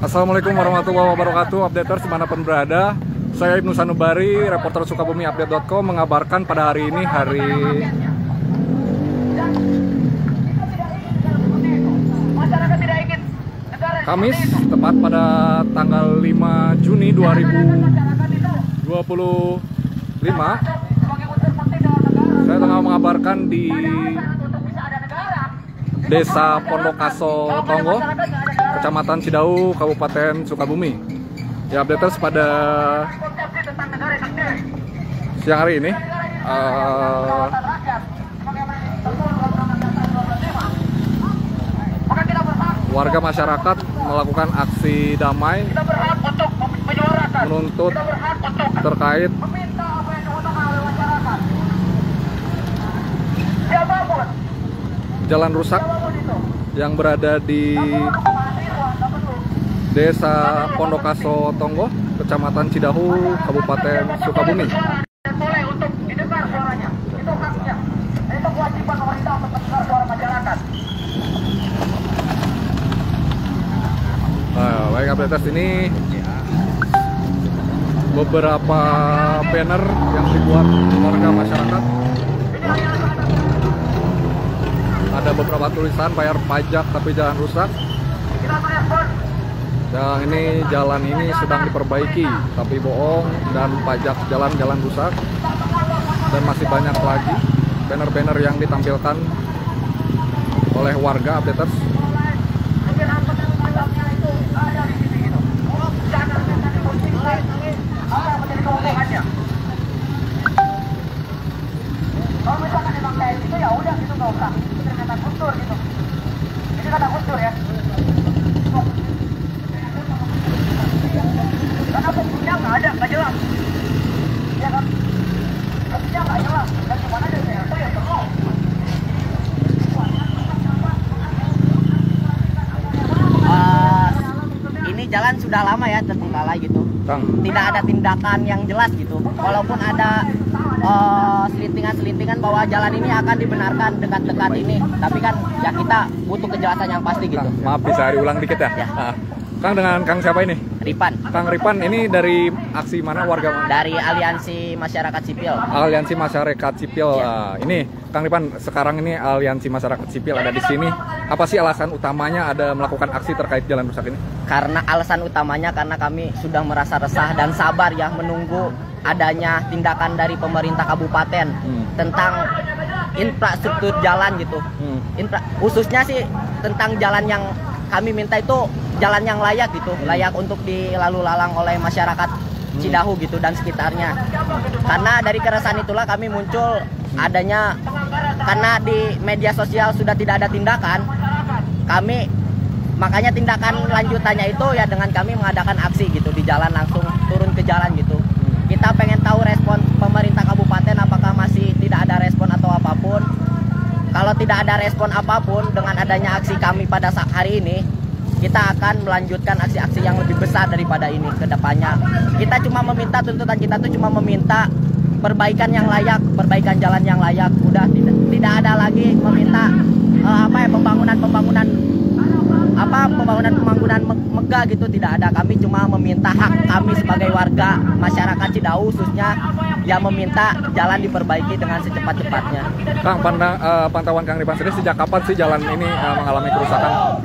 Assalamualaikum warahmatullahi wabarakatuh, updaters dimanapun berada. Saya Ibnu Sanubari, reporter Sukabumi Update.com mengabarkan pada hari ini hari Kamis, tepat pada tanggal 5 Juni 2025. Saya tengah mengabarkan di Desa Pondokaso Tonggo, Kecamatan Cidahu, Kabupaten Sukabumi. Ya, updaters pada siang hari ini warga masyarakat melakukan aksi damai menuntut terkait jalan rusak yang berada di Desa Pondokaso Tonggo, Kecamatan Cidahu, Kabupaten Sukabumi. Boleh untuk didengar suaranya, itu haknya, itu kewajiban pemerintah untuk mendengar suara masyarakat. Baik, updaters, ini beberapa banner yang dibuat warga masyarakat. Ada beberapa tulisan bayar pajak tapi jalan rusak. Yang ini jalan ini sedang diperbaiki tapi bohong, dan pajak jalan rusak. Dan masih banyak lagi banner-banner yang ditampilkan oleh warga, updaters. Kalau misalkan emang kayak gitu ya udah gitu, nggak usah. Ini kata kusur gitu. Ini kata kusur ya. Karena buktinya nggak ada, nggak jelas. Ya kan? Buktinya nggak jelas. Dan gimana ada CRT ya semua. Ini jalan sudah lama ya terbengkalai gitu. Tidak ada tindakan yang jelas gitu. Walaupun ada selintingan bahwa jalan ini akan dibenarkan dekat-dekat ini, tapi kan ya kita butuh kejelasan yang pasti gitu. Maaf, bisa diulang dikit ya? Kang, dengan Kang siapa ini? Ripan. Kang Ripan, ini dari aksi mana warga? Dari Aliansi Masyarakat Sipil. Aliansi Masyarakat Sipil. Ini Kang Ripan, sekarang ini Aliansi Masyarakat Sipil ada di sini. Apa sih alasan utamanya ada melakukan aksi terkait jalan rusak ini? Karena alasan utamanya karena kami sudah merasa resah dan sabar ya menunggu adanya tindakan dari pemerintah kabupaten tentang infrastruktur jalan gitu. Khususnya sih tentang jalan yang kami minta itu jalan yang layak gitu, layak untuk dilalu lalang oleh masyarakat Cidahu gitu dan sekitarnya. Karena dari keresahan itulah kami muncul adanya, karena di media sosial sudah tidak ada tindakan, kami makanya tindakan lanjutannya itu ya dengan kami mengadakan aksi gitu di jalan, langsung turun ke jalan gitu. Kita pengen tahu respon pemerintah kabupaten, apakah masih tidak ada respon atau apapun. Kalau tidak ada respon apapun dengan adanya aksi kami pada saat hari ini, kita akan melanjutkan aksi-aksi yang lebih besar daripada ini ke depannya. Kita cuma meminta, tuntutan kita tuh cuma meminta perbaikan yang layak, perbaikan jalan yang layak. Udah tidak ada lagi meminta pembangunan megah gitu, tidak ada. Kami cuma meminta hak kami sebagai warga masyarakat Cidahu khususnya, yang meminta jalan diperbaiki dengan secepat-cepatnya. Kang, pantauan Kang Ripan sendiri, sejak kapan sih jalan ini mengalami kerusakan?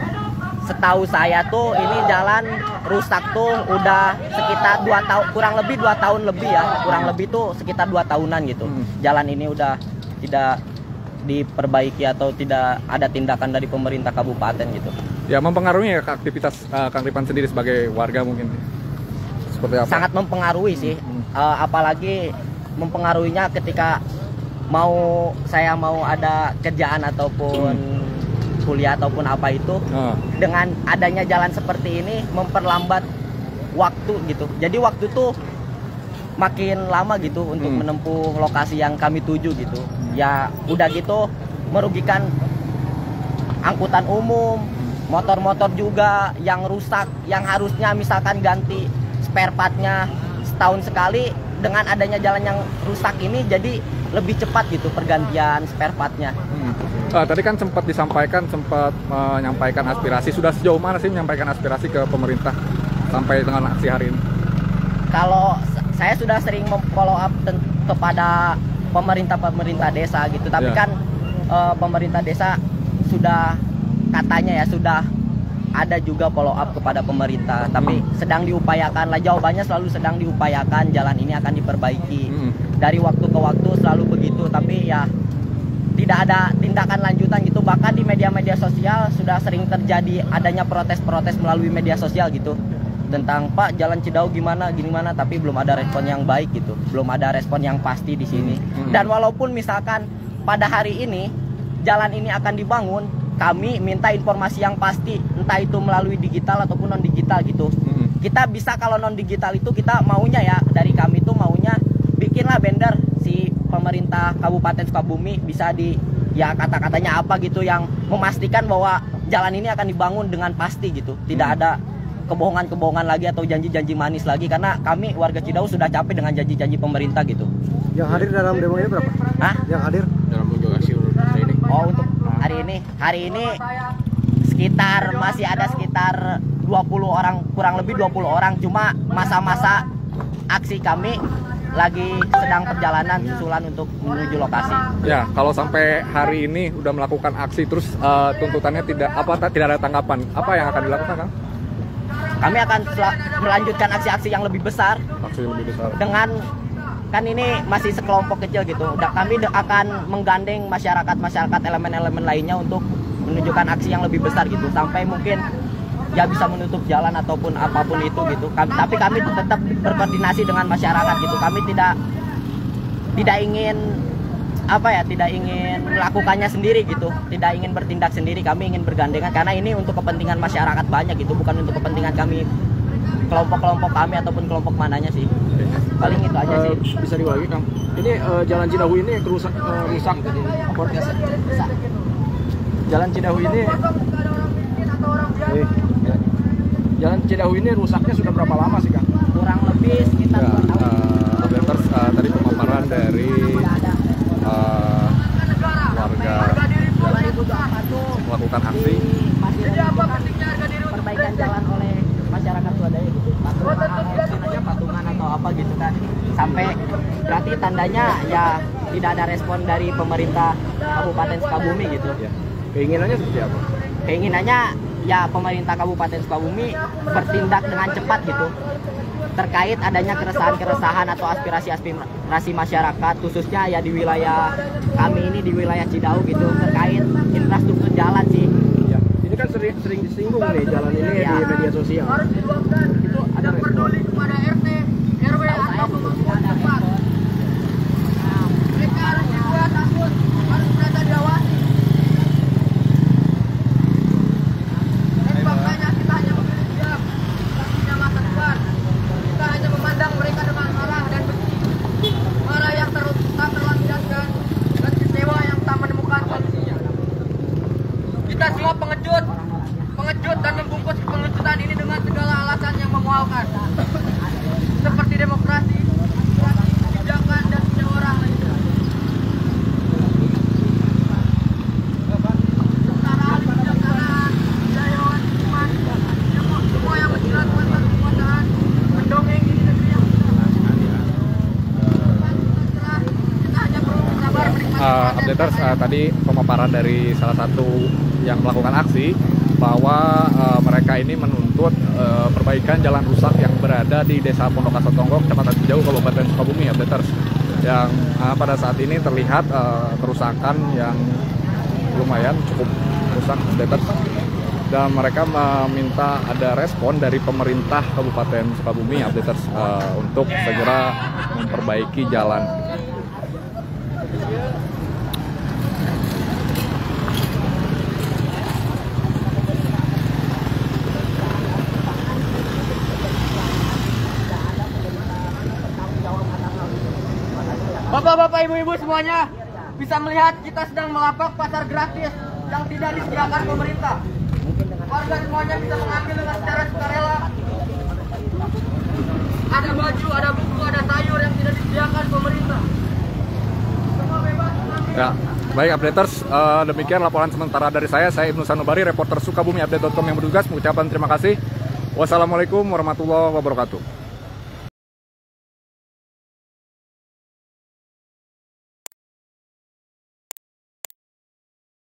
Setahu saya tuh ini jalan rusak tuh udah sekitar 2 tahun, kurang lebih 2 tahun lebih ya, kurang lebih tuh sekitar 2 tahunan gitu. Jalan ini udah tidak diperbaiki atau tidak ada tindakan dari pemerintah kabupaten gitu. Ya, mempengaruhi ya ke aktivitas Kang Ripan sendiri sebagai warga mungkin? Seperti apa? Sangat mempengaruhi sih, apalagi mempengaruhinya ketika saya mau ada kerjaan ataupun kuliah ataupun apa itu, dengan adanya jalan seperti ini memperlambat waktu gitu. Jadi waktu tuh makin lama gitu untuk menempuh lokasi yang kami tuju gitu. Ya udah gitu merugikan angkutan umum, motor-motor juga yang rusak, yang harusnya misalkan ganti spare partnya setahun sekali, dengan adanya jalan yang rusak ini jadi lebih cepat gitu pergantian spare partnya. Tadi kan sempat menyampaikan aspirasi. Sudah sejauh mana sih menyampaikan aspirasi ke pemerintah sampai dengan aksi hari ini? Kalau saya sudah sering follow up kepada pemerintah desa gitu, tapi kan pemerintah desa sudah katanya ya sudah ada juga follow up kepada pemerintah, tapi sedang diupayakan lah, jawabannya selalu sedang diupayakan, jalan ini akan diperbaiki. Dari waktu ke waktu selalu begitu, tapi ya tidak ada tindakan lanjutan gitu. Bahkan di media-media sosial sudah sering terjadi adanya protes-protes melalui media sosial gitu tentang Pak jalan Cidahu gimana, tapi belum ada respon yang baik gitu, belum ada respon yang pasti di sini. Dan walaupun misalkan pada hari ini jalan ini akan dibangun, kami minta informasi yang pasti, entah itu melalui digital ataupun non digital gitu. Kita bisa, kalau non digital itu kita maunya ya, dari kami tuh maunya bikinlah banner si pemerintah Kabupaten Sukabumi, bisa ya kata-katanya apa gitu yang memastikan bahwa jalan ini akan dibangun dengan pasti gitu, tidak ada kebohongan-kebohongan lagi atau janji-janji manis lagi, karena kami warga Cidahu sudah capek dengan janji-janji pemerintah gitu. Yang hadir dalam demo ini berapa? Yang hadir dalam unjuk aksi ini? Oh, untuk hari ini masih ada sekitar 20 orang, kurang lebih 20 orang, cuma masa-masa aksi kami lagi sedang perjalanan susulan untuk menuju lokasi. Ya, kalau sampai hari ini udah melakukan aksi terus tuntutannya tidak ada tanggapan, apa yang akan dilakukan, Kang? Kami akan melanjutkan aksi-aksi yang lebih besar. Dengan kan ini masih sekelompok kecil gitu. Kami akan menggandeng masyarakat elemen-elemen lainnya untuk menunjukkan aksi yang lebih besar gitu, sampai mungkin ya bisa menutup jalan ataupun apapun itu gitu. Tapi kami tetap berkoordinasi dengan masyarakat gitu. Kami tidak ingin melakukannya sendiri gitu, tidak ingin bertindak sendiri. Kami ingin bergandengan karena ini untuk kepentingan masyarakat banyak gitu, bukan untuk kepentingan kami, kelompok-kelompok kami ataupun kelompok mananya sih. Paling itu aja sih. Bisa diulangi, Kang? Ini jalan Cidahu ini rusak. Jalan Cidahu ini Jalan Cidahu ini rusaknya sudah berapa lama sih, Kang? Kurang lebih sekitar 2 tahun. Tadi pemaparan dari warga melakukan aksi masih perbaikan jalan oleh masyarakat swadaya gitu, patungan atau apa gitu kan, sampai berarti tandanya ya tidak ada respon dari pemerintah Kabupaten Sukabumi gitu. Keinginannya seperti apa? Keinginannya ya pemerintah Kabupaten Sukabumi bertindak dengan cepat gitu terkait adanya keresahan-keresahan atau aspirasi masyarakat, khususnya ya di wilayah kami ini, di wilayah Cidahu gitu, terkait infrastruktur jalan sih. Ya, ini kan sering disinggung nih jalan ini di media sosial. Itu ada respon pada RT, RW ataupun tempat. Mereka harus dibuat takut, harus mereka diawasi. Dan faktanya kita hanya diam, punya masa depan. Kita hanya memandang mereka dengan marah dan benci, marah yang tak terlampiaskan dan kecewa yang tak menemukan solusinya. Kita semua pengecut dan membungkus pengecutan ini dengan segala alasan yang memualkan, seperti demokrasi, kebijakan dan musyawarah lainnya. Secara ahli kebijaksanaan, budaya, iman, semua yang menjelaskan kekuasaan, mendongeng ini negeri yang kita hanya perlu sabar menikmati. Updaters, tadi pemaparan dari salah satu yang melakukan aksi bahwa mereka ini menuntut perbaikan jalan rusak yang berada di Desa Pondokasa Tonggok, Kecamatan Cidahu, Kabupaten Sukabumi. Updaters, yang pada saat ini terlihat kerusakan yang lumayan cukup rusak, updaters, dan mereka meminta ada respon dari pemerintah Kabupaten Sukabumi, updaters, untuk segera memperbaiki jalan. Bapak-bapak, ibu-ibu semuanya bisa melihat kita sedang melapak pasar gratis yang tidak disediakan pemerintah. Warga semuanya bisa mengambil dengan secara sukarela. Ada baju, ada buku, ada sayur yang tidak Ya, baik updaters, demikian laporan sementara dari saya Ibnu Sanubari, reporter Sukabumi Update.com yang bertugas mengucapkan terima kasih. Wassalamualaikum warahmatullahi wabarakatuh.